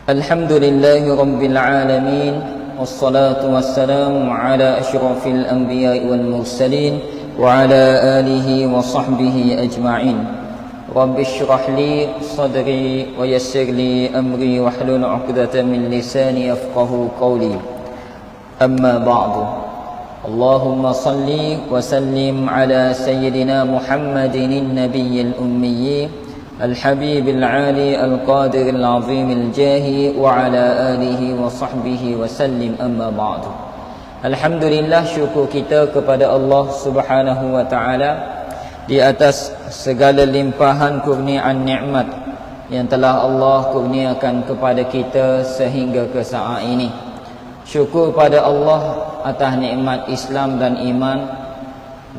الحمد لله رب العالمين والصلاة والسلام على أشرف الأنبياء والمرسلين وعلى آله وصحبه أجمعين. رب اشرح لي صدري ويسر لي أمري واحلل عقدة من لساني يفقه قولي. أما بعد، اللهم صل وسلم على سيدنا محمد النبي الأمي الحبيب العالي القادر العظيم الجاه وعلى آله وصحبه وسلم. أما بعد. Alhamdulillah, syukur kita kepada Allah Subhanahu wa ta'ala di atas segala limpahan kurniaan nikmat yang telah Allah kurniakan kepada kita sehingga ke saat ini. Syukur pada Allah atas nikmat Islam dan iman,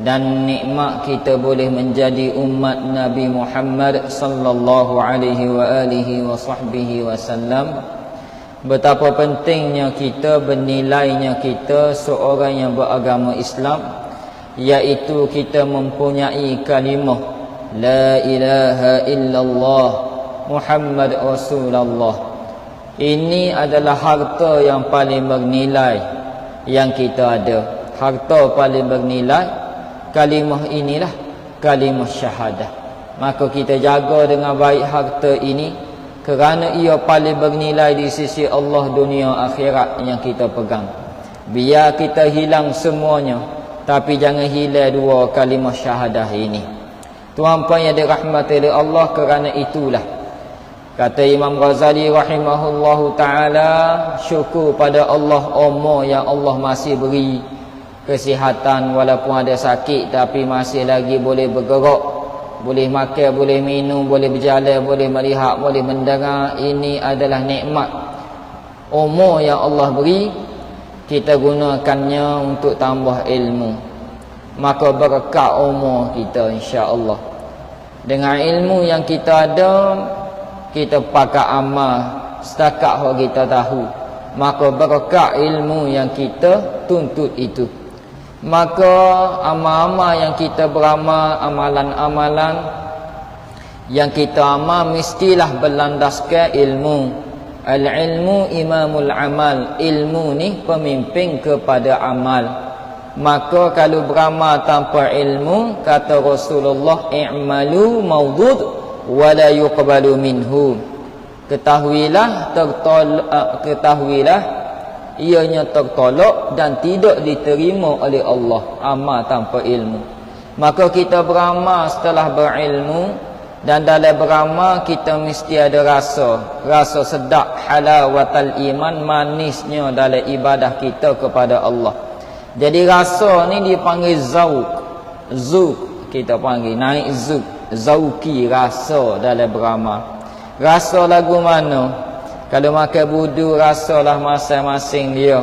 dan nikmat kita boleh menjadi umat Nabi Muhammad sallallahu alaihi wa alihi wa sahbihi wasallam. Betapa pentingnya kita, bernilainya kita seorang yang beragama Islam, iaitu kita mempunyai kalimah la ilaha illallah Muhammad Rasulullah. Ini adalah harta yang paling bernilai yang kita ada. Harta paling bernilai, kalimah inilah kalimah syahadah. Maka kita jaga dengan baik harta ini, kerana ia paling bernilai di sisi Allah dunia akhirat yang kita pegang. Biar kita hilang semuanya, tapi jangan hilang dua kalimah syahadah ini. Tuan-tuan yang dirahmati oleh Allah, kerana itulah kata Imam Ghazali rahimahullahu ta'ala, syukur pada Allah umur yang Allah masih beri, kesihatan walaupun ada sakit tapi masih lagi boleh bergerak, boleh makan, boleh minum, boleh berjalan, boleh melihat, boleh mendengar. Ini adalah nikmat umur yang Allah beri. Kita gunakannya untuk tambah ilmu, maka berkat umur kita insya-Allah. Dengan ilmu yang kita ada, kita pakai amal setakat yang kita tahu, maka berkat ilmu yang kita tuntut itu. Maka amal-amal yang kita beramal, amalan-amalan yang kita amal mestilah berlandaskan ilmu. Al-ilmu imamul amal. Ilmu ni pemimpin kepada amal. Maka kalau beramal tanpa ilmu, kata Rasulullah, i'malu mawdud wa la yuqbalu minhu. Ketahuilah, ianya tertolak dan tidak diterima oleh Allah amal tanpa ilmu. Maka kita beramal setelah berilmu, dan dalam beramal kita mesti ada rasa sedap, halawatul iman, manisnya dalam ibadah kita kepada Allah. Jadi rasa ni dipanggil zauq kita panggil, naik zauki, rasa dalam beramal. Rasa lagu mana? Kalau makan budu, rasalah masing-masing dia.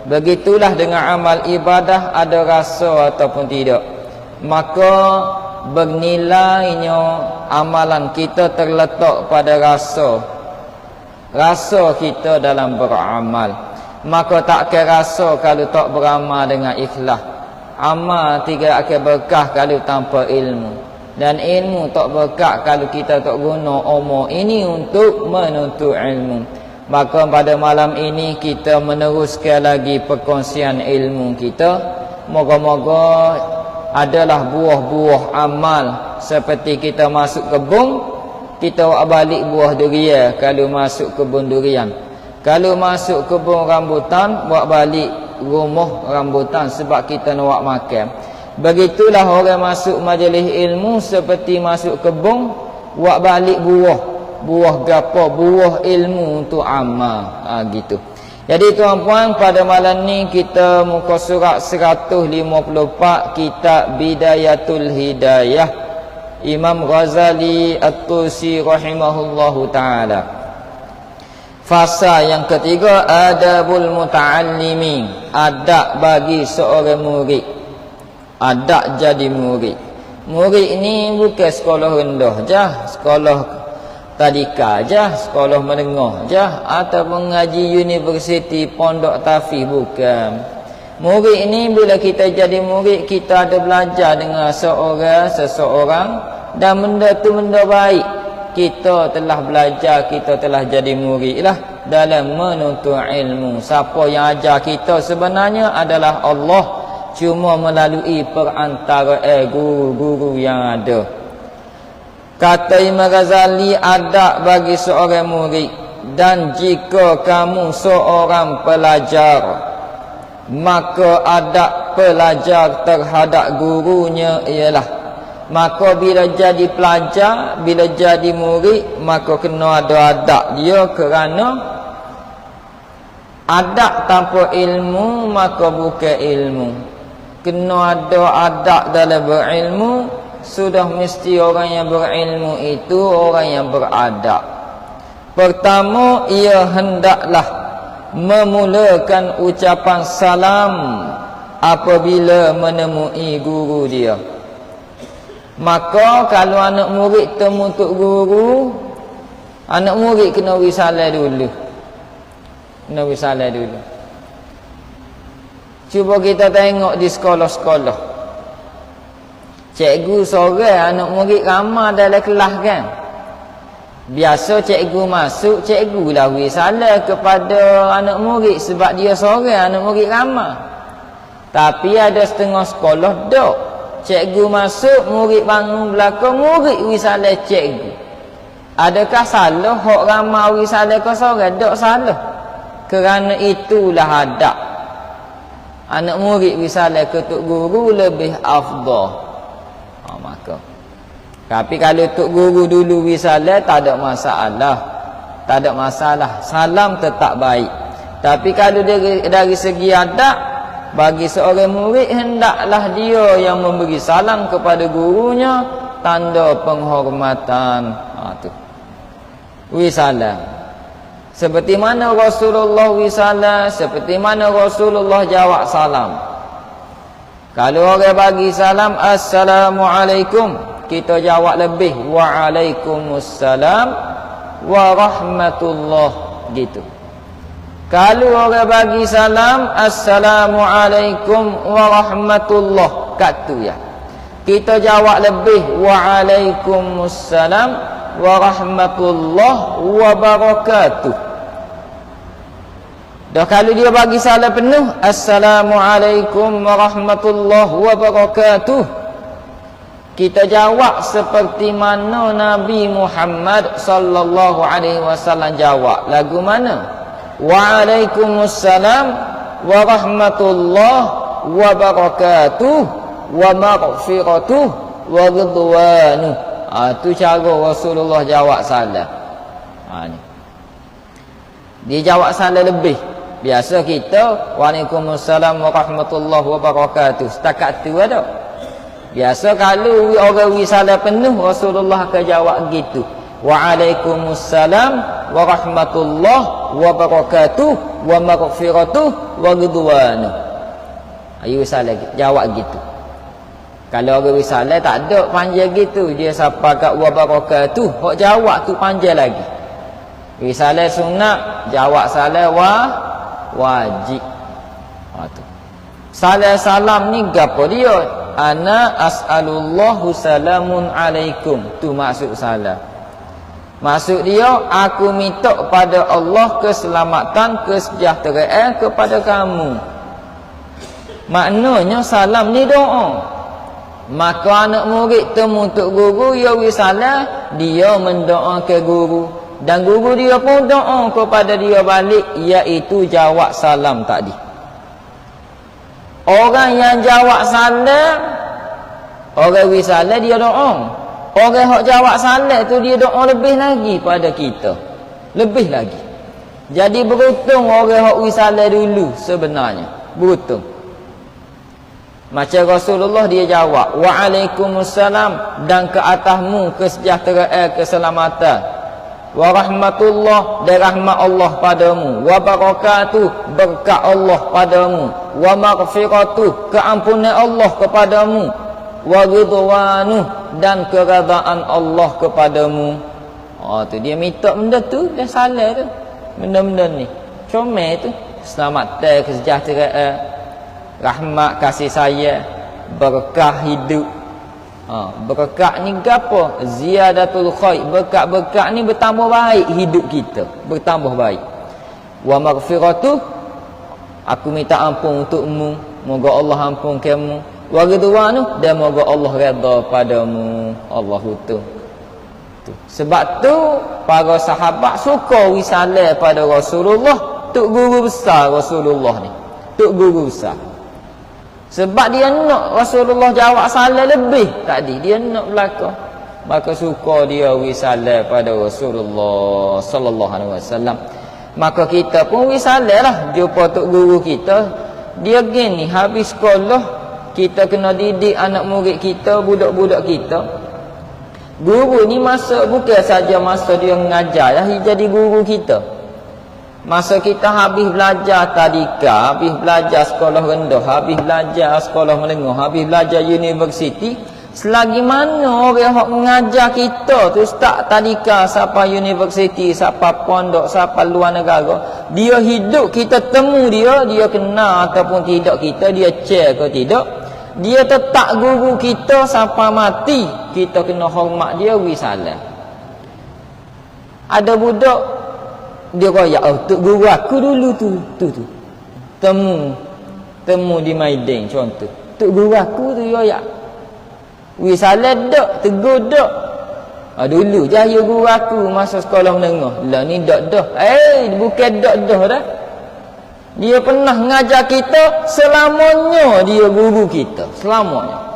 Begitulah dengan amal ibadah, ada rasa ataupun tidak. Maka bernilainya amalan kita terletak pada rasa kita dalam beramal. Maka takkan rasa kalau tak beramal dengan ikhlas. Amal tidak akan berkah kalau tanpa ilmu, dan ilmu tak berkat kalau kita tak guna umur ini untuk menuntut ilmu. Maka pada malam ini kita meneruskan lagi perkongsian ilmu kita. Moga-moga adalah buah-buah amal. Seperti kita masuk kebun, kita balik buah durian kalau masuk kebun durian. Kalau masuk kebun rambutan, buat balik rumah rambutan sebab kita nak makan. Begitulah orang masuk majlis ilmu, seperti masuk kebun, buat balik buah gapo, buah ilmu untuk amal. Gitu. Jadi tuan-puan, pada malam ni kita muka surat 154, kitab Bidayatul Hidayah, Imam Ghazali At-Tusi rahimahullahu ta'ala. Fasa yang ketiga, adabul muta'allimi, adab bagi seorang murid. Adab jadi murid. Murid ni bukan sekolah rendah je, sekolah tadika je, sekolah menengah je, ataupun mengaji universiti, pondok tafiz, bukan. Murid ni bila kita jadi murid, kita ada belajar dengan seseorang, dan benda tu benda baik. kita telah belajar, kita telah jadi murid lah dalam menuntut ilmu. Siapa yang ajar kita sebenarnya adalah Allah, cuma melalui perantara guru-guru yang ada. Kata Imam Ghazali, adab bagi seorang murid, dan jika kamu seorang pelajar, maka adab pelajar terhadap gurunya ialah, maka bila jadi pelajar, bila jadi murid, maka kena ada adab dia, kerana adab tanpa ilmu maka bukan ilmu. Kena ada adab dalam berilmu. Sudah mesti orang yang berilmu itu orang yang beradab. Pertama, ia hendaklah memulakan ucapan salam apabila menemui guru dia. Maka kalau anak murid temu tok guru, anak murid kena risalah dulu. Kena risalah dulu. Cuba kita tengok di sekolah-sekolah. Cikgu seorang, anak murid ramai dalam kelas kan. Biasa cikgu masuk, cikgu lah risalah kepada anak murid sebab dia seorang, anak murid ramai. Tapi ada setengah sekolah dok. Cikgu masuk, murid bangun belakang, murid risalah cikgu. Adakah salah hak ramai risalah ke seorang? Dok salah. Kerana itulah adab. Anak murid risalah ke tok guru lebih afdal. Maka tapi kalau tok guru dulu risalah tak ada masalah. Tak ada masalah. Salam tetap baik. Tapi kalau dari segi adab, bagi seorang murid hendaklah dia yang memberi salam kepada gurunya, tanda penghormatan. Tu risalah. Seperti mana Rasulullah risalah, seperti mana Rasulullah jawab salam. Kalau orang bagi salam, Assalamualaikum, kita jawab lebih, Waalaikumsalam warahmatullah, gitu. Kalau orang bagi salam, Assalamualaikum warahmatullah, kat tu ya. Kita jawab lebih, Waalaikumsalam warahmatullah wabarakatuh. Dah kalau dia bagi salam penuh, Assalamualaikum warahmatullahi wabarakatuh, kita jawab seperti mana Nabi Muhammad sallallahu alaihi wasallam jawab. Lagu mana? Waalaikumsalam warahmatullahi wabarakatuh wa maghfiratuh wa ridwanuh. Itu cara Rasulullah jawab salam. Ni. Dia jawab salam lebih. Biasa kita Waalaikumsalam warahmatullahi wabarakatuh, setakat tu ada. Biasa kalau orang risalah penuh, Rasulullah akan jawab gitu, Waalaikumsalam warahmatullahi wabarakatuh wa maghfiratuh wa ridwanuh. Ayo risalah jawab gitu. Kalau orang risalah tak ada panjang gitu, dia sapa kat wabarakatuh, hok jawab tu panjang lagi. Risalah sunat, jawab salam wajib. Tu. Salam ni gapo dia? Ana as'alullahu salamun alaikum. Tu maksud salam. Maksud dia, aku minta pada Allah keselamatan, kesejahteraan kepada kamu. Maknanya salam ni doa. Maka anak murid temu tok guru, ya risalah, dia mendoa ke guru. Dan guru dia pun doa kepada dia balik, iaitu jawab salam tadi. Orang yang jawab salam, orang risalah dia doa. Orang yang jawab salam tu dia doa lebih lagi pada kita. Lebih lagi. Jadi beruntung orang yang risalah dulu sebenarnya. Beruntung. Macam Rasulullah dia jawab, Waalaikumsalam, dan ke atasmu kesejahteraan, keselamatan. Wa rahmatullah, dan rahmat Allah padamu. Wa barakatuh, berkat Allah padamu. Wa maghfiratuh, keampunan Allah kepadamu. Wa ridwanuh, dan keredaan Allah kepadamu. Tu dia minta benda tu, dia salah tu. Benda-benda ni comel tu. Keselamatan, kesejahteraan, rahmat, kasih sayang, berkah hidup. Berkat ni gapo? Ziyadatul khair. Berkat-berkat ni bertambah baik hidup kita, bertambah baik. Wa maghfiratu, aku minta ampun untukmu, moga Allah ampun kamu. Wa ridwanu, dan moga Allah redha padamu. Allahu tu. Sebab tu para sahabat suka wisalah pada Rasulullah, tok guru besar Rasulullah ni. Tok guru besar. Sebab dia nak Rasulullah jawab salah lebih tadi, dia nak belaka. Maka suka dia wisalah pada Rasulullah sallallahu alaihi wasallam. Maka kita pun wisalah lah jumpa tok guru kita. Dia gini, habis sekolah kita kena didik anak murid kita, budak-budak kita. Guru ni masa bukan saja masa dia mengajar, dia jadi guru kita. Masa kita habis belajar tadika, habis belajar sekolah rendah, habis belajar sekolah menengah, habis belajar universiti, selagi mana orang yang mengajar kita tu start tadika sampai universiti, sampai pondok, sampai luar negara, dia hidup kita temu dia kenal ataupun tidak kita, dia cek ke tidak, dia tetap guru kita sampai mati, kita kena hormat dia, wisalah. Ada budak dia royak, tok guru aku dulu tu. Temu di Maidin contoh. Tok guru aku tu royak. Wisalah dak, tegur dak. Dulu jaya guru aku masa sekolah menengah. Lah ni dak dah. Bukan dak dah dah. Dia pernah ngajar kita selamanya, dia guru kita selamanya.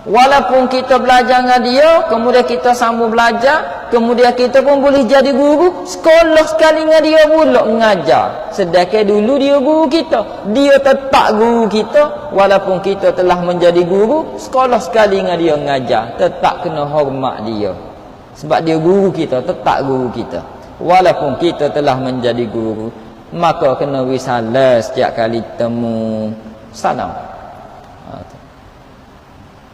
Walaupun kita belajar dengan dia, kemudian kita sambung belajar, kemudian kita pun boleh jadi guru, sekolah sekali dengan dia pula mengajar. Sedangkan dulu dia guru kita, dia tetap guru kita. Walaupun kita telah menjadi guru, sekolah sekali dengan dia mengajar, tetap kena hormat dia. Sebab dia guru kita, tetap guru kita. Walaupun kita telah menjadi guru, maka kena wisalah setiap kali temu. Salam.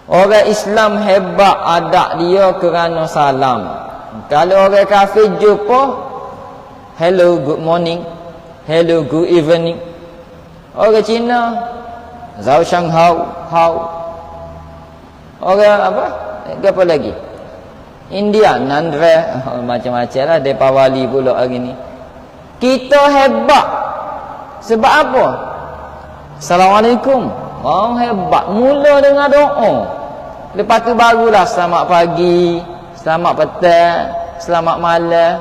Orang Islam hebat adab dia kerana salam. Kalau orang kafir jumpa, hello, good morning, hello, good evening. Orang Cina, zhao shang how. Orang apa? Apa lagi? India, nandre, macam-macam lah. Depa wali pula hari ni. Kita hebat. Sebab apa? Assalamualaikum. Orang hebat. Mula dengan doa. Lepas tu barulah selamat pagi, selamat petang, selamat malam.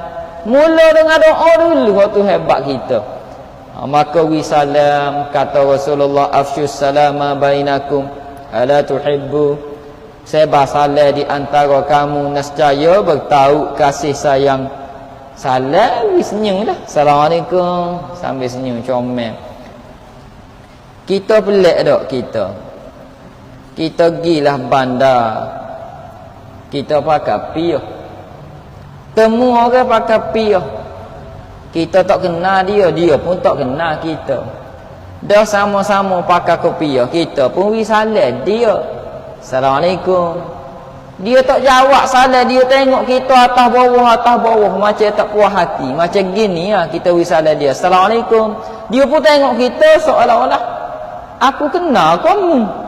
Mula dengan doa dulu. Waktu hebat kita. Maka wisalam, kata Rasulullah, afsyus salama bainakum, ala tuhibbu, sebar salam di antara kamu, nescaya bertahu kasih sayang. Salam, senyum dah. Assalamualaikum, sambil senyum, comel. Kita pelik tak kita? Kita gilah bandar, kita pakai piyah. Temu orang pakai piyah, kita tak kenal dia, dia pun tak kenal kita. Dah sama-sama pakai kopiah, kita pun wisalah dia. Assalamualaikum. Dia tak jawab salam, dia tengok kita atas bawah, macam tak puas hati. Macam gini lah kita wisalah dia. Assalamualaikum. Dia pun tengok kita seolah-olah aku kenal kamu.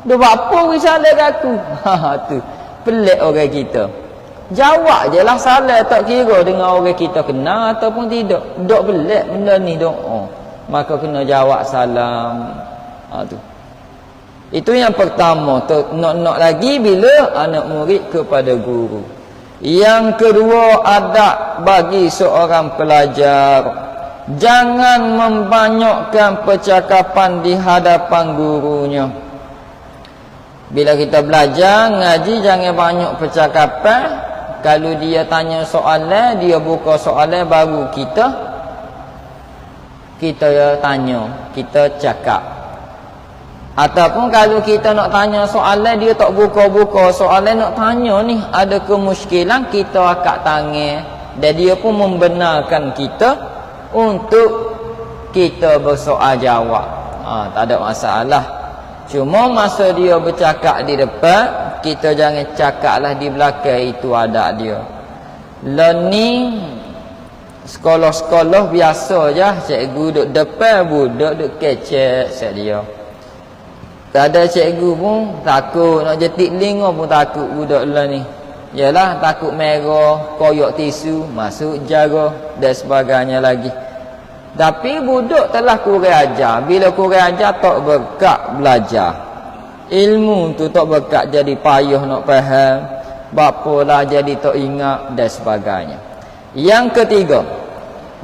Dia buat apa wisalah aku? Tu pelik orang kita. Jawab je lah salam, tak kira dengan orang kita kenal ataupun tidak. Dok pelik benda ni doa. Maka kena jawab salam. Tu. Itu yang pertama. Nak lagi bila anak murid kepada guru. Yang kedua, adab bagi seorang pelajar. Jangan membanyakkan percakapan di hadapan gurunya. Bila kita belajar, ngaji, jangan banyak percakapan. Kalau dia tanya soalan, dia buka soalan, baru kita tanya, kita cakap. Ataupun kalau kita nak tanya soalan, dia tak buka-buka soalan, nak tanya ni ada kemusykilan, kita angkat tangan, dan dia pun membenarkan kita untuk kita bersoal jawab. Tak ada masalah. Cuma masa dia bercakap di depan, kita jangan cakaplah di belakang. Itu adab dia. Learning sekolah-sekolah biasa je, cikgu duduk depan, budak duduk kecek set dia. Ada cikgu pun takut, nak jetik lingo pun takut budak lah ni. Yalah, takut merah, koyok tisu, masuk jara dan sebagainya lagi. Tapi budak telah kurang ajar. Bila kurang ajar tak berkat belajar. Ilmu tu tak berkat jadi payah nak faham. Bapalah jadi tak ingat dan sebagainya. Yang ketiga,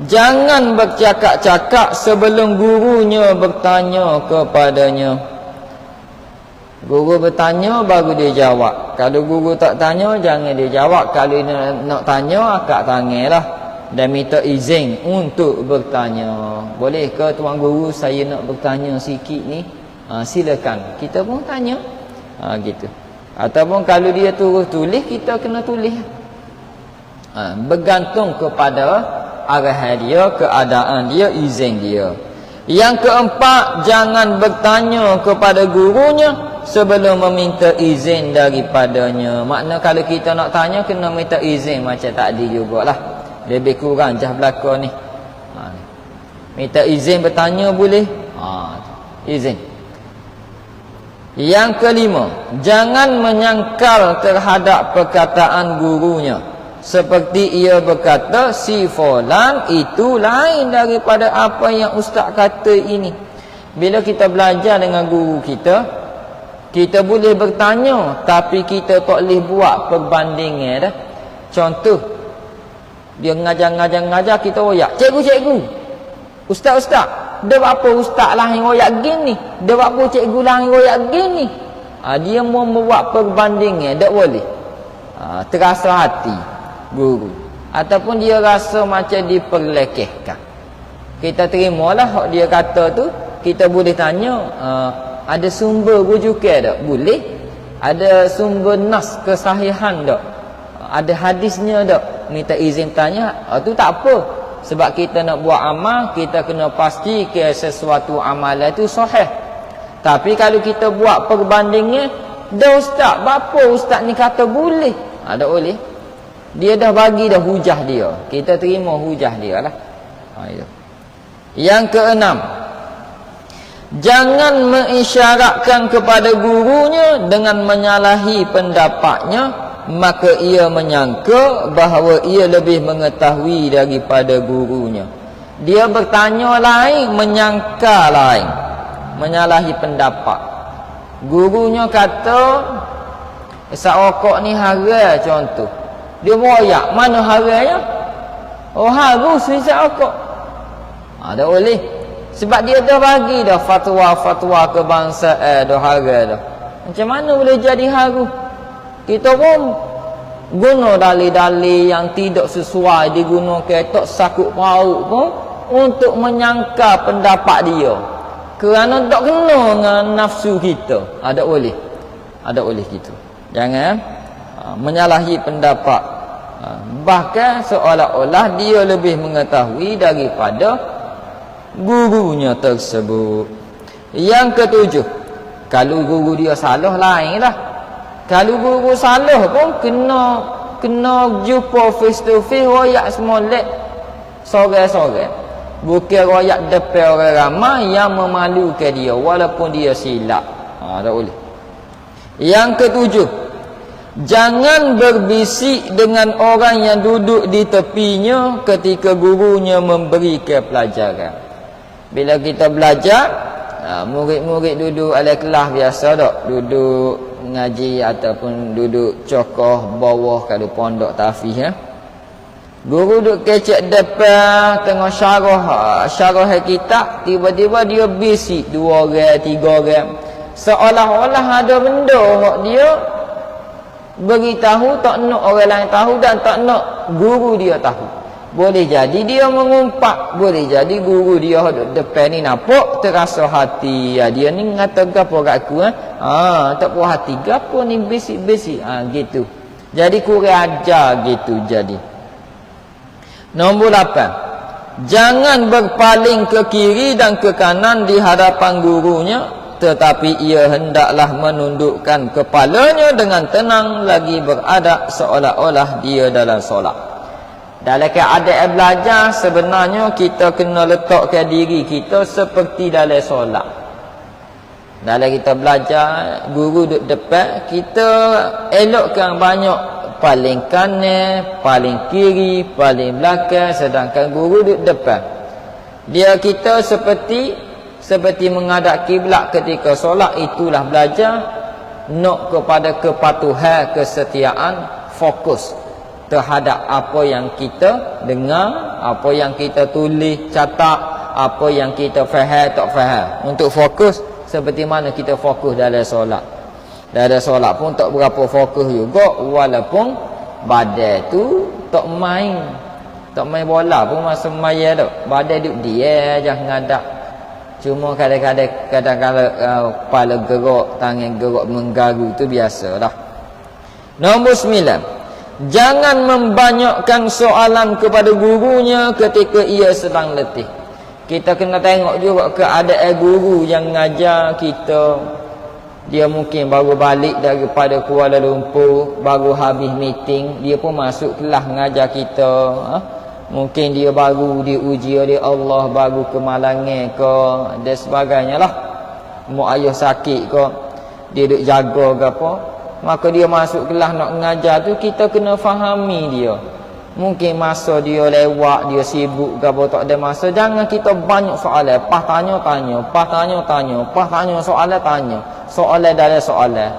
jangan bercakap-cakap sebelum gurunya bertanya kepadanya. Guru bertanya baru dia jawab. Kalau guru tak tanya jangan dia jawab. Kalau nak tanya akak tanganlah dan minta izin untuk bertanya. Boleh ke tuan guru saya nak bertanya sikit ni? Silakan. Kita pun tanya. Gitu. Ataupun kalau dia turut tulis kita kena tulis. Bergantung kepada arahan dia, keadaan dia, izin dia. Yang keempat, jangan bertanya kepada gurunya sebelum meminta izin daripadanya. Makna kalau kita nak tanya kena minta izin macam tadi jugalah. Lebih kurang jah belakang ni. Minta izin bertanya boleh? Izin. Yang kelima, jangan menyangkal terhadap perkataan gurunya. Seperti ia berkata, si fulan itu lain daripada apa yang ustaz kata ini. Bila kita belajar dengan guru kita, kita boleh bertanya, tapi kita tak boleh buat perbandingan dah. Contoh, dia ngajar, kita royak, cikgu, ustaz, dia apa ustaz lah yang royak gini, dia apa cikgu lah yang royak gini. Dia mau membuat perbandingan, tak boleh. Terasa hati guru, ataupun dia rasa macam diperlekehkan. Kita terimalah hak dia kata tu. Kita boleh tanya, ada sumber rujukan tak? Boleh. Ada sumber nas kesahihan tak? Ada hadisnya tak? Minta izin tanya. Tu tak apa. Sebab kita nak buat amal, kita kena pasti ke sesuatu amalan itu sahih. Tapi kalau kita buat perbandingan, dah ustaz, berapa ustaz ni kata boleh? Tak boleh. Dia dah bagi dah hujah dia. Kita terima hujah dia lah. Itu. Yang keenam, jangan mengisyaratkan kepada gurunya dengan menyalahi pendapatnya, maka ia menyangka bahawa ia lebih mengetahui daripada gurunya. Dia bertanya lain, menyangka lain, menyalahi pendapat. Gurunya kata Sa'okok ni haram contoh. Dia royak, mana haramnya? Harus Sa'okok. Tak boleh. Sebab dia dah bagi dah fatwa-fatwa kebangsaan dah haram dah. Macam mana boleh jadi haram? Kita pun guna dalil-dalil yang tidak sesuai, digunakan tak sakut paut pun untuk menyangka pendapat dia. Kerana tak kena dengan nafsu kita. Tak boleh. Tak boleh gitu. Jangan menyalahi pendapat. Bahkan seolah-olah dia lebih mengetahui daripada gurunya tersebut. Yang ketujuh, kalau guru dia salah lain lah. Kalau guru salah pun kena jumpa face to face, royak semolek sorang-sorang. Bukan royak depan orang ramai yang memalukan dia walaupun dia silap. Tak boleh. Yang ketujuh, jangan berbisik dengan orang yang duduk di tepinya ketika gurunya memberikan pelajaran. Bila kita belajar, murid-murid duduk ala kelas biasa tak? Duduk ngaji ataupun duduk cokoh bawah kalau pondok tahfiz. Guru duduk kecek depan tengah syarah kitab, tiba-tiba dia bisik 2 orang, 3 orang. Seolah-olah ada benda hak dia beritahu, tak nak orang lain tahu dan tak nak guru dia tahu. Boleh jadi dia mengumpat, boleh jadi guru dia duduk depan ni nampak terasa hati. Dia ni ngata gapo kat aku tak puas hati. Gapo ni bisik-bisik gitu. Jadi kurang ajar gitu jadi. Nombor 8. Jangan berpaling ke kiri dan ke kanan di hadapan gurunya, tetapi ia hendaklah menundukkan kepalanya dengan tenang lagi beradab seolah-olah dia dalam solat. Dalam keadaan belajar sebenarnya kita kena letakkan diri kita seperti dalam solat. Dalam kita belajar, guru duduk depan, kita elokkan banyak paling kanan, paling kiri, paling belakang, sedangkan guru duduk depan. Dia kita seperti menghadap kiblat ketika solat. Itulah belajar nak kepada kepatuhan, kesetiaan, fokus terhadap apa yang kita dengar, apa yang kita tulis, catat, apa yang kita faham, tak faham. Untuk fokus seperti mana kita fokus dalam solat. Dalam solat pun tak berapa fokus juga, walaupun badan tu tak main bola pun masa maya tu. Badan duduk dia je ngadap. Cuma kadang-kadang kepala gerak, tangan gerak menggaru tu biasalah. Nombor 9. Jangan membanyakkan soalan kepada gurunya ketika ia sedang letih. Kita kena tengok juga keadaan guru yang ngajar kita. Dia mungkin baru balik daripada Kuala Lumpur, baru habis meeting, dia pun masuk kelas mengajar kita. Mungkin dia baru diuji oleh Allah, baru kemalangan ke dan sebagainya lah. Mak ayah sakit ke, dia duk jaga ke apa, maka dia masuk kelas nak mengajar tu, kita kena fahami dia. Mungkin masa dia lewat, dia sibuk ke apa, tak ada masa. Jangan kita banyak soalan, pas tanya, pas tanya soalan, tanya soalan dalam soalan,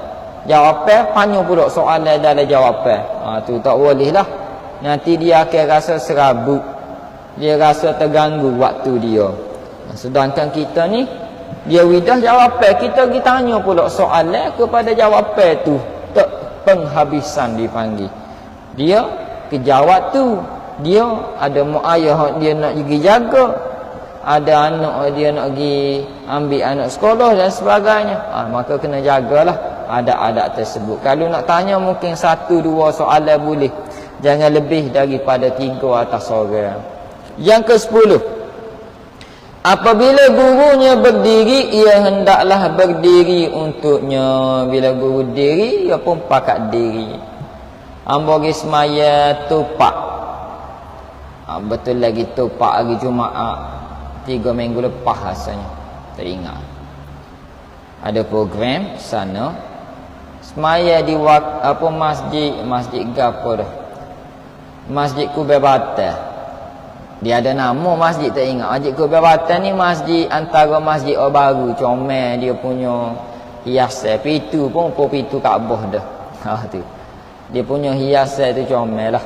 jawapan tanya pula soalan dalam jawapan. Tu tak boleh lah. Nanti dia akan rasa serabut, dia rasa terganggu waktu dia. Sedangkan kita ni, dia widah jawapan, kita pergi tanya pula soalan kepada jawapan tu, tak penghabisan dipanggil. Dia kejawab tu, dia ada mak ayah dia nak pergi jaga, ada anak dia nak pergi ambil anak sekolah dan sebagainya. Maka kena jagalah adab-adab tersebut. Kalau nak tanya mungkin 1-2 soalan boleh, jangan lebih daripada 3 atas orang. Yang ke-10, apabila gurunya berdiri, ia hendaklah berdiri untuknya. Bila guru diri, ia pun pakat diri. Ambori semaya tupak. Betul lagi tupak hari Jumaat 3 minggu lepas rasanya, tak ingat. Ada program sana semaya di masjid gapo dah, Masjid Keubebatan. Dia ada nama masjid, tak ingat. Masjid Keubebatan ni masjid antara masjid baru, comel dia punya hiasan. Pitu pun pitu Kaabah dah. Tu. Dia punya hiasan tu comel lah.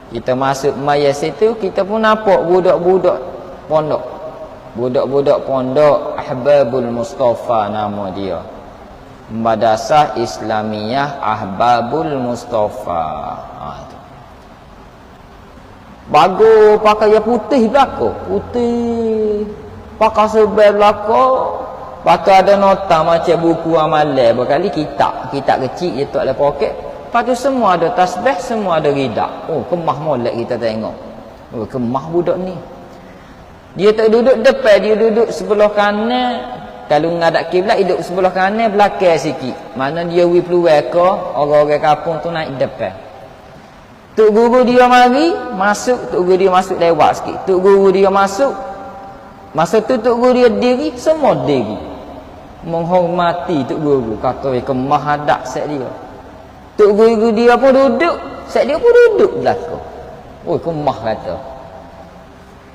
Kita masuk maya situ, kita pun nampak budak-budak pondok. Budak-budak pondok Ahbabul Mustafa nama dia. Madrasah Islamiyah Ahbabul Mustafa. Tu. Bagus pakai yang putih belakang. Putih. Pakai sebel belakang. Pakai ada nota macam buku amalan. Berkali kitab. Kitab kecil je tak ada poket. Lepas tu semua ada tasbih, semua ada ridak. Kemah molek kita tengok. Kemah budak ni. Dia tak duduk depan, dia duduk sebelah kanan. Kalau menghadap kiblat, duduk sebelah kanan, belakang sikit. Mana dia peluang ke, orang-orang kampung tu naik depan. Tuk guru dia mari, masuk, tuk guru dia masuk lewat sikit. Tuk guru dia masuk, masa tu tuk guru dia diri, semua diri. Menghormati tuk guru. Kata, kemah hadap set dia. Tuk guru dia pun duduk, set dia pun duduk belakang. Kemah kata.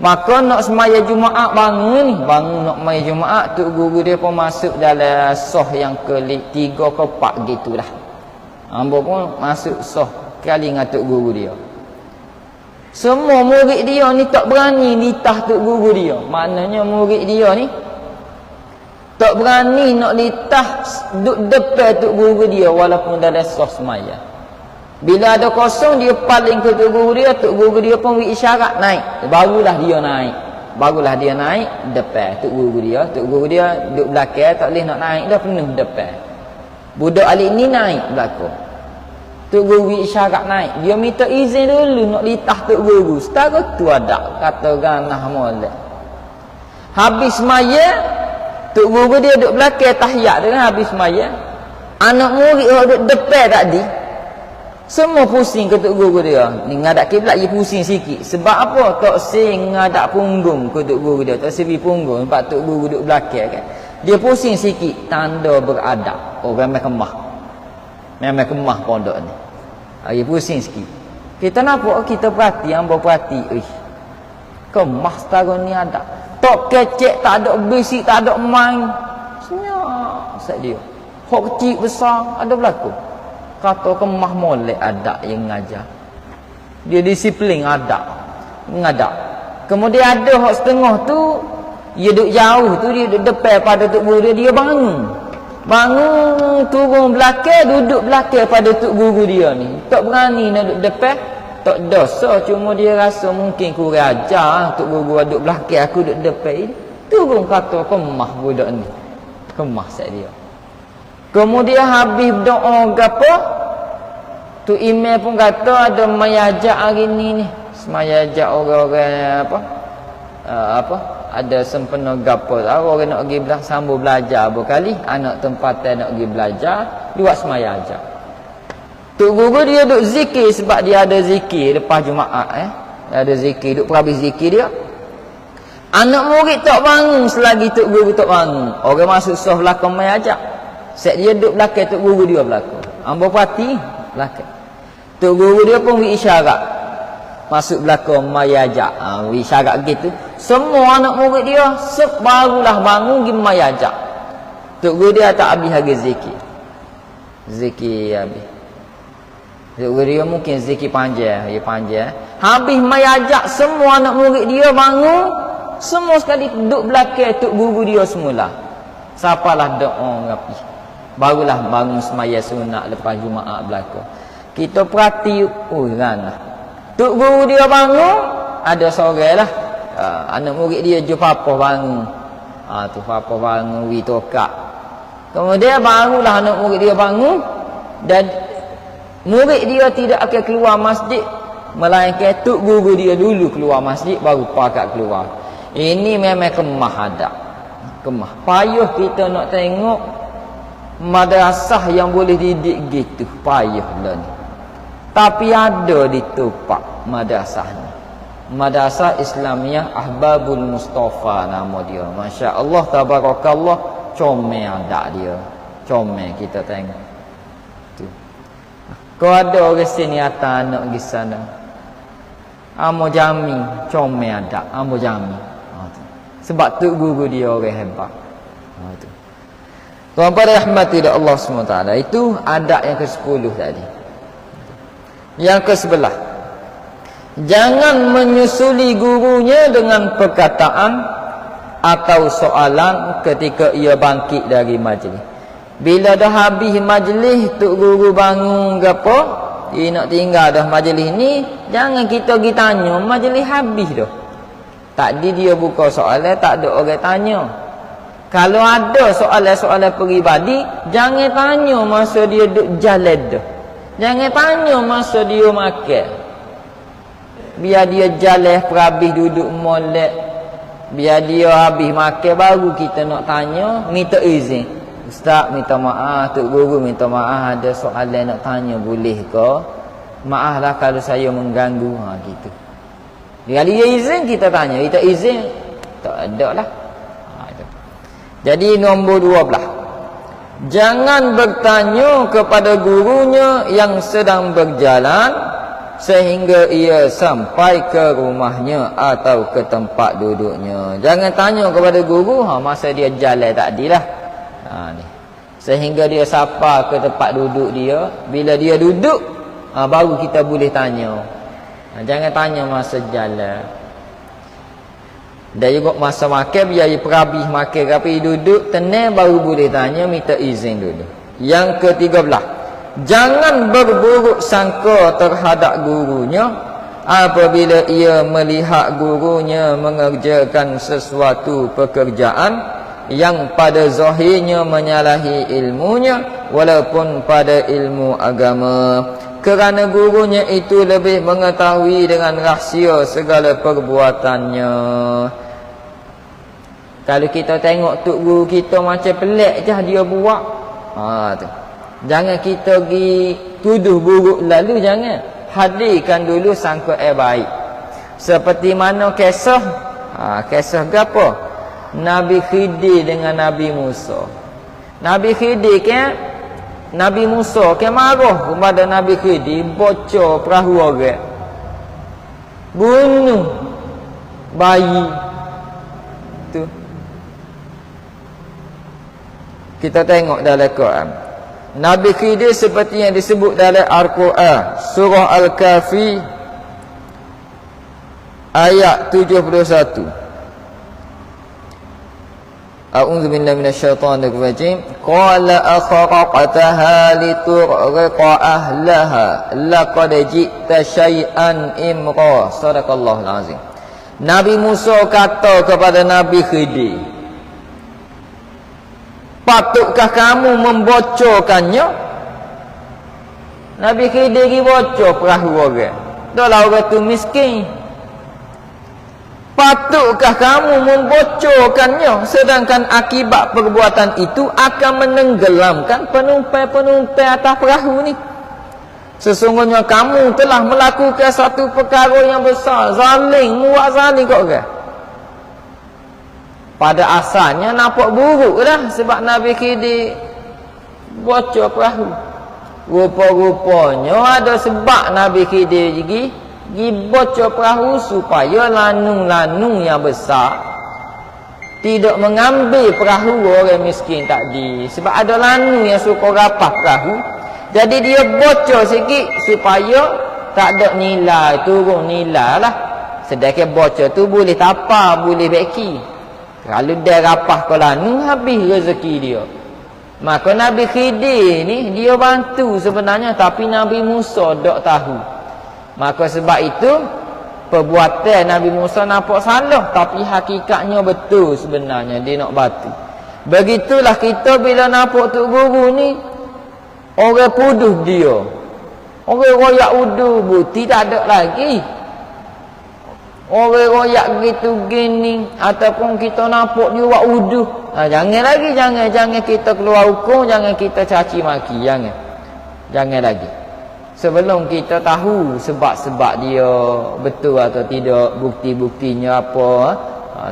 Maka nak semaya Jumaat bangun nak semaya Jumaat, tuk guru dia pun masuk dalam soh yang ke-3 ke 4 gitulah. Hamba pun masuk soh kali dengan tuk guru dia. Semua murid dia ni tak berani litah tuk guru dia. Maknanya murid dia ni tak berani nak litah duduk depan tuk guru dia walaupun dalam soh semaya. Bila ada kosong, dia paling ke tuk guru dia pun beri isyarat naik. Barulah dia naik depan tuk guru dia. Tuk guru dia duduk belakang, tak boleh nak naik dah, penuh depan. Budak alik ni naik belakang. Tuk guru beri isyarat naik. Dia minta izin dulu nak litah tuk guru. Setara tu ada kata ganah molek. Habis semaya, tuk guru dia duduk belakang tahiyat tu kan, habis semaya. Anak murid yang duduk depan tadi, semua pusing ke tuk guru dia. Ni ngadap kiblat dia pusing sikit. Sebab apa? Tak sing ngadap punggung ke tuk guru dia. Tak sebi punggung. Sebab tuk guru duduk belakang kan. Dia pusing sikit, tanda beradab. Orang main kemah. Main kemah pondok ni. Dia pusing sikit. Kita nampak, kita perhati, hamba perhati. Kemah setara ni ada. Tok kecek, tak ada basic, tak ada main. Senyap set dia. Hok kecil besar ada berlaku. Kata kemah molek ada yang ngajar. Dia disiplin ada. Ngadak. Kemudian ada hok setengah tu, dia duduk jauh tu, dia duduk depan pada tok guru dia bangun. Bangun turun belakang, duduk belakang pada tok guru dia ni. Tak berani nak duduk depan. Tak dosa, cuma dia rasa mungkin kurang ajar tok guru duduk belakang, aku duduk depan. Turun kata kemah budak ni. Kemah set dia. Kemudian habis berdoa gapo? Tu email pun kata ada mayajak hari ni. Semayajak orang-orang ada sempena gapo tahu orang nak pergi sambung belajar berkali, anak tempatan nak pergi belajar, buat semayajak. Tok guru dia duk zikir sebab dia ada zikir lepas Jumaat ada zikir, duk perhabis zikir dia. Anak murid tak bangun selagi tok guru tak bangun. Orang masuk sah belakang mayajak. Set dia duduk belakang tok guru dia belakang. Hamba perhati belakang. Tok guru dia pun beri isyarat masuk belakang mayajak. Beri isyarat gitu. Semua anak murid dia barulah bangun pergi mayajak. Tok guru dia tak habis lagi zikir. Zikir habis. Tok guru dia mungkin zikir panjang, dia panjang. Habis mayajak semua anak murid dia bangun. Semua sekali duduk belakang tok guru dia semula. Siapalah doa ngapi. Barulah bangun semaya sunat lepas Jumaat belakang. Kita perhati orang lah. Tok guru dia bangun, ada seorang lah. Anak murid dia jumpa apa bangun. Tu apa bangun, wi tokak. Kemudian barulah anak murid dia bangun. Dan murid dia tidak akan keluar masjid. Melainkan tok guru dia dulu keluar masjid, baru pakat keluar. Ini memang kemah ada. Kemah. Payah kita nak tengok madrasah yang boleh didik gitu. Payah lah ni. Tapi ada di Tupak madrasah ni. Madrasah Islamiyah Ahbabul Mustafa nama dia. Masya Allah, tabarakallah. Comel ada dia. Comel kita tengok. Tu. Kau ada orang sini atas nak pergi sana. Amo Jami. Comel ada. Amo Jami. Sebab tok guru dia orang hebat. Tuan-tuan rahmati Allah SWT. Itu adab yang ke-10 tadi. Yang ke-11. Jangan menyusuli gurunya dengan perkataan atau soalan ketika ia bangkit dari majlis. Bila dah habis majlis, tok guru bangun gapo, dia nak tinggal dah majlis ni, jangan kita pergi tanya, majlis habis dah. Tadi dia buka soalan, tak ada orang tanya. Kalau ada soalan-soalan peribadi, jangan tanya masa dia duduk jalan dah. Jangan tanya masa dia makan. Biar dia jalan perhabis duduk molek. Biar dia habis makan, baru kita nak tanya, minta izin. Ustaz minta maaf, tok guru minta maaf, ada soalan nak tanya, boleh ke? Maaflah kalau saya mengganggu. Gitu. Kalau dia izin kita tanya, kita izin tak ada lah. Jadi nombor 12. Jangan bertanya kepada gurunya yang sedang berjalan sehingga ia sampai ke rumahnya atau ke tempat duduknya. Jangan tanya kepada guru masa dia jalan tadilah. Ni. Sehingga dia sampai ke tempat duduk dia. Bila dia duduk, baru kita boleh tanya. Jangan tanya masa jalan. Dan juga masa makan, biar dia perhabis makan tapi duduk tenang, baru boleh tanya, minta izin dulu. Yang ke-13. Jangan berburuk sangka terhadap gurunya apabila ia melihat gurunya mengerjakan sesuatu pekerjaan yang pada zahirnya menyalahi ilmunya walaupun pada ilmu agama. Kerana gurunya itu lebih mengetahui dengan rahsia segala perbuatannya. Kalau kita tengok tok guru kita macam pelik je dia buat. Tu. Jangan kita pergi tuduh buruk lalu, jangan. Hadirkan dulu sangka baik. Seperti mana kisah? Kisah gapo? Nabi Khidir dengan Nabi Musa. Nabi Khidir kan, Nabi Musa kan marah kepada Nabi Khidir, bocor perahu orang, bunuh bayi tu. Kita tengok dalam Quran, Nabi Khidir seperti yang disebut dalam Al-Quran, surah Al-Kahfi ayat 71. A'udzu billahi minasyaitonir rajim. Qala akhraqtaha liturqa ahlaha laqad ji'ta syai'an imra. Sadaqallahul azim. Nabi Musa kata kepada Nabi Khidir, patutkah kamu membocorkannya? Nabi Khidir bocor perahu orang. Dahlah orang tu miskin. Patutkah kamu membocorkannya, sedangkan akibat perbuatan itu akan menenggelamkan penumpang-penumpang atas perahu ni. Sesungguhnya kamu telah melakukan satu perkara yang besar, zalim, buat zalim kat orang. Pada asalnya nampak buruk dah sebab Nabi Khidir bocor perahu. Rupa-rupanya ada sebab Nabi Khidir bocor perahu supaya lanung-lanung yang besar tidak mengambil perahu orang miskin tadi. Sebab ada lanung yang suka rapah perahu, jadi dia bocor sikit supaya tak ada nilai, turun nilai lah. Sedangkan bocor tu boleh tapar, boleh beki. Kalau dia rapah ke lanung, habis rezeki dia. Maka Nabi Khidir ni dia bantu sebenarnya, tapi Nabi Musa tak tahu. Maka sebab itu perbuatan Nabi Musa nampak salah, tapi hakikatnya betul sebenarnya dia nak bantu. Begitulah kita bila nampak Tok Guru ni orang puduh dia, orang royak uduh bukti tak ada lagi. Orang royak gitu gini ataupun kita nampak dia buat uduh, jangan lagi, jangan kita keluar hukum, jangan kita caci maki, jangan lagi. Sebelum kita tahu sebab-sebab dia betul atau tidak, bukti-buktinya apa,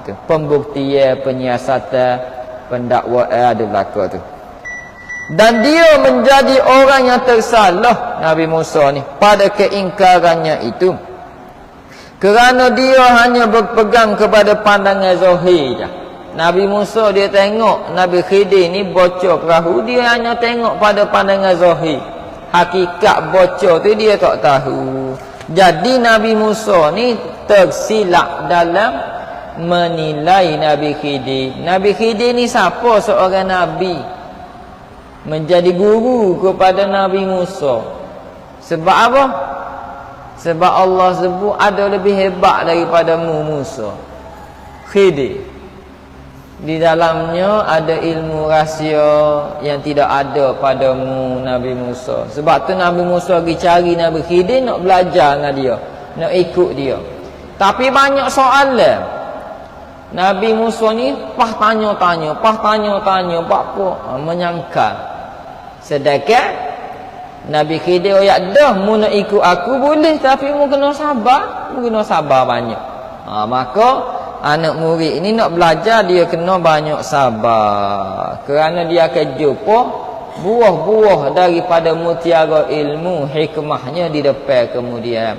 tu pembuktian, penyiasatan, pendakwaan ada belaka tu. Dan dia menjadi orang yang tersalah, Nabi Musa ni, pada keingkarannya itu, kerana dia hanya berpegang kepada pandangan zahir je. Nabi Musa dia tengok Nabi Khidir ni bocor perahu, dia hanya tengok pada pandangan zahir. Hakikat bocor tu dia tak tahu. Jadi Nabi Musa ni tersilap dalam menilai Nabi Khidir. Nabi Khidir ni siapa? Seorang Nabi, menjadi guru kepada Nabi Musa. Sebab apa? Sebab Allah sebut ada lebih hebat daripadamu Musa, Khidir. Di dalamnya ada ilmu rahsia yang tidak ada padamu Nabi Musa. Sebab tu Nabi Musa pergi cari Nabi Khidir nak belajar dengan dia, nak ikut dia. Tapi banyak soalan. Nabi Musa ni tanya-tanya, apa menyangkal. Sedangkan Nabi Khidir dah mu nak ikut aku boleh, tapi mu kena sabar banyak. Maka anak murid ini nak belajar, dia kena banyak sabar, kerana dia akan jumpa buah-buah daripada mutiara ilmu, hikmahnya di depan kemudian.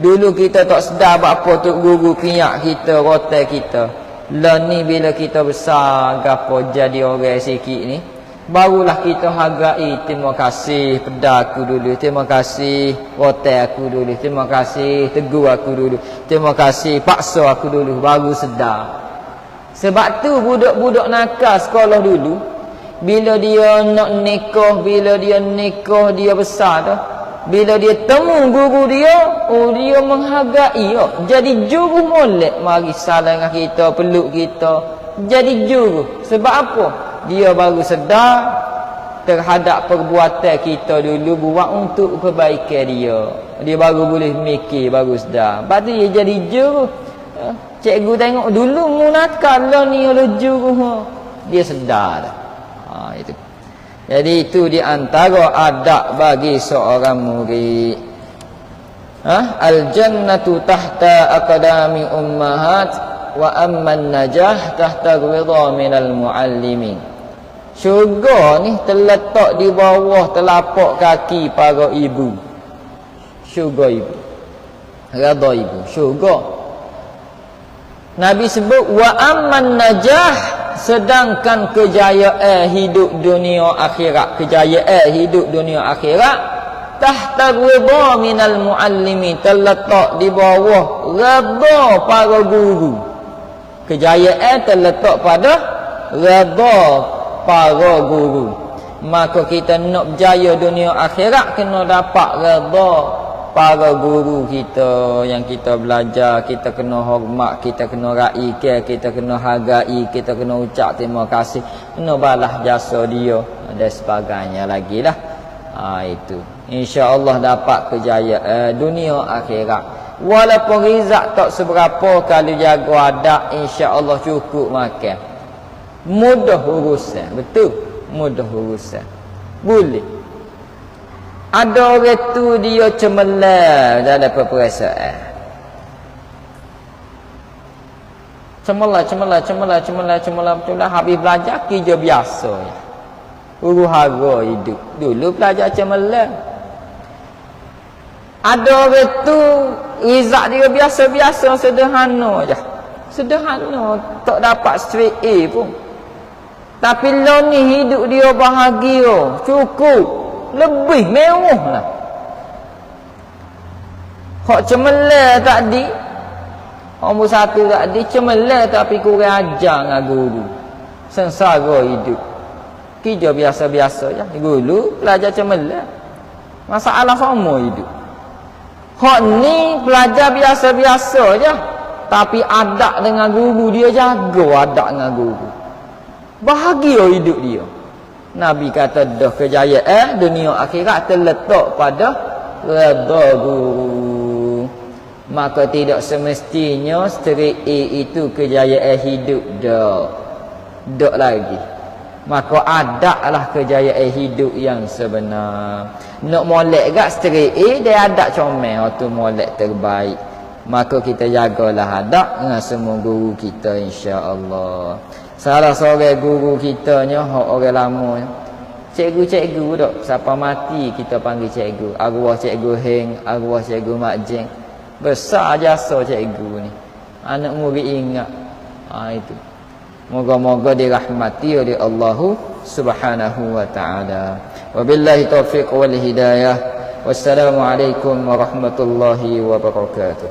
Dulu kita tak sedar apa Tok Guru pinyak kita, rotai kita. Lah ni bila kita besar gapo jadi orang sikit ni, barulah kita hargai. Terima kasih pedas aku dulu, terima kasih rotai aku dulu, terima kasih tegur aku dulu, terima kasih paksa aku dulu, baru sedar. Sebab tu budak-budak nakal sekolah dulu, bila dia nak nikah, dia besar dah, bila dia temu guru dia, dia menghargai. Jadi juru molek, mari salam dengan kita, peluk kita, jadi juru. Sebab apa? Dia baru sedar terhadap perbuatan kita dulu buat untuk kebaikan dia. Dia baru boleh mikir, baru sedar. Lepas tu dia jadi juru. Cikgu tengok dulu mu nakal lah ni oleh juru. Dia sedar dah. Itu. Jadi itu di antara adab bagi seorang murid. Al-jannatu tahta aqdami ummahat wa amman najah tahta ridha minal muallimin. Syurga ni terletak di bawah telapak kaki para ibu. Syurga ibu, redha ibu, syurga. Nabi sebut wa amman najah, sedangkan kejayaan hidup dunia akhirat, kejayaan hidup dunia akhirat tahta ridha minal muallimi, terletak di bawah redha para guru. Kejayaan terletak pada redha para guru. Maka kita nak berjaya dunia akhirat kena dapat redha para guru kita yang kita belajar. Kita kena hormat, kita kena raikan, kita kena hargai, kita kena ucap terima kasih, kena balas jasa dia dan sebagainya lagi lah. Itu insya-Allah dapat kejayaan dunia akhirat. Walaupun rizak tak seberapa, kalau jaga adab insya-Allah cukup makan. Mudah urusan, betul, mudah urusan. Boleh. Ada orang tu dia cemerlang dalam perperasaan. Cemerlang betul lah. Habis belajar kerja biasa ya. Huru-hara hidup. Dulu belajar cemerlang. Ada orang tu rizak dia biasa-biasa, sederhana je. Sederhana, tak dapat straight A pun. Tapi lo ni hidup dia bahagia, cukup, lebih mewah lah. Hak cemerlang tadi, nombor satu tadi cemerlang tapi kurang ajar dengan guru. Sengsara hidup. Kerja biasa-biasa je. Dulu belajar cemerlang. Masalah sama hidup. Hak ni belajar biasa-biasa je. Tapi adab dengan guru dia jaga adab dengan guru. Bahagia hidup dia. Nabi kata dah kejayaan dunia akhirat terletak pada redha guru. Maka tidak semestinya straight A itu kejayaan hidup dah. Tak lagi. Maka adaklah kejayaan hidup yang sebenar. Nak molek gak straight A, dia adak comel, tu molek terbaik. Maka kita jagalah adak dengan semua guru kita insya-Allah. Salah seorang guru kita nya orang lama. Cikgu-cikgu dok, siapa mati kita panggil cikgu. Arwah cikgu Heng, arwah cikgu Mak Jeng. Besar jasa cikgu ni. Anak murid ingat. Itu. Moga-moga dirahmati oleh Allah Subhanahu wa taala. Wabillahi taufiq wal hidayah. Wassalamualaikum warahmatullahi wabarakatuh.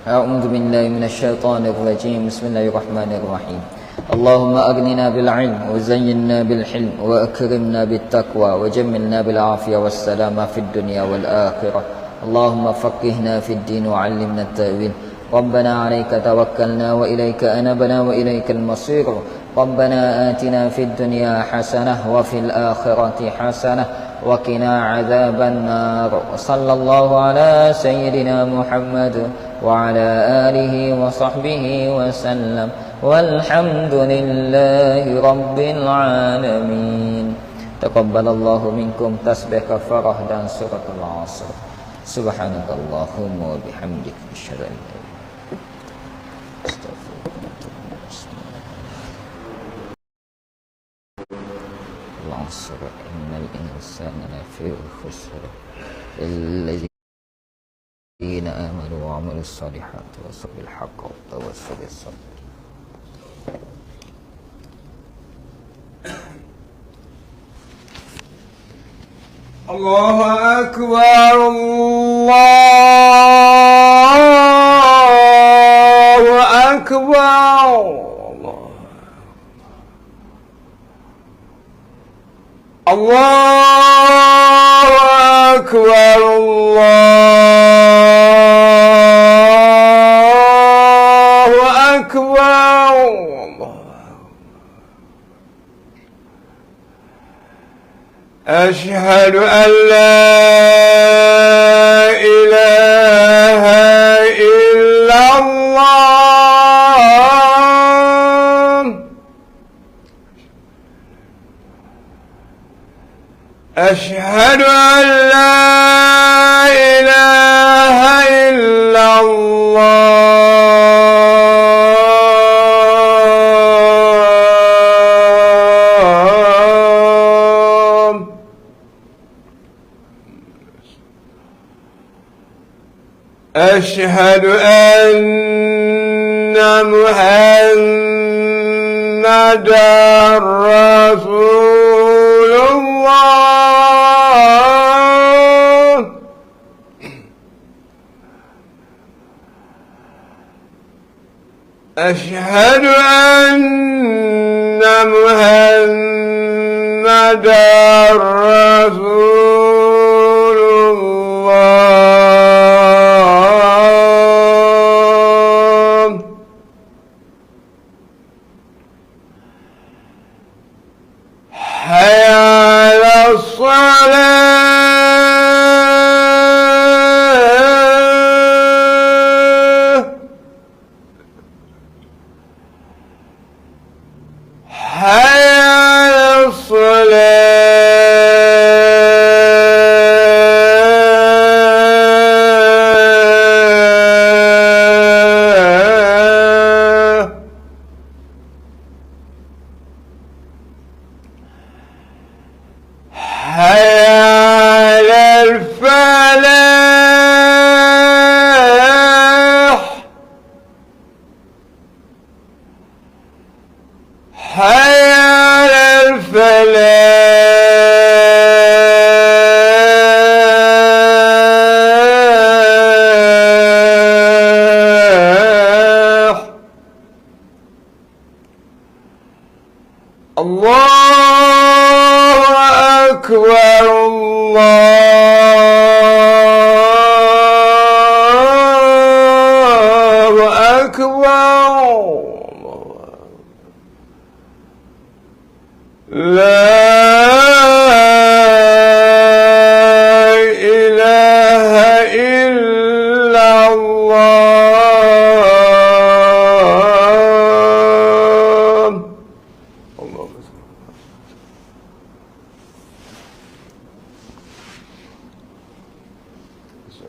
A'udzu billahi minasyaitonir rajim. Bismillahirrahmanirrahim. Allahumma aghnina bil 'ilm wa zayyinna bil hilm wa akrimna bit taqwa wa jammilna bil 'afiyah was salama fid dunya wal akhirah. Allahumma faqihna fid din wa 'allimna at-ta'wil. ربنا عليك توكلنا وإليك أنبنا وإليك المصير ربنا آتنا في الدنيا حسنة وفي الآخرة حسنة وقنا عذاب النار وصلى الله على سيدنا محمد وعلى آله وصحبه وسلم والحمد لله رب العالمين. تقبل الله منكم تسبيح كفارة dan surat al-asr. Subhanakallahumma wa bihamdika asyhadu an la العصر إن الإنسان لفي خسر الذين آمنوا وعملوا الصالحات وتواصوا بالحق وتواصوا بالصبر. الله أكبر الله أكبر الله أكبر الله أكبر. أشهد أن لا إله إلا الله. أشهد أن لا إله إلا الله. أشهد أن محمدا رسول الله. أشهد أن محمدا رسول الله. حي على الصلاة. حي على الصلاة. حي على الفلاح. حي على الفلاح. الله أكبر. الله أكبر. لا إله إلا الله. اللهم صل.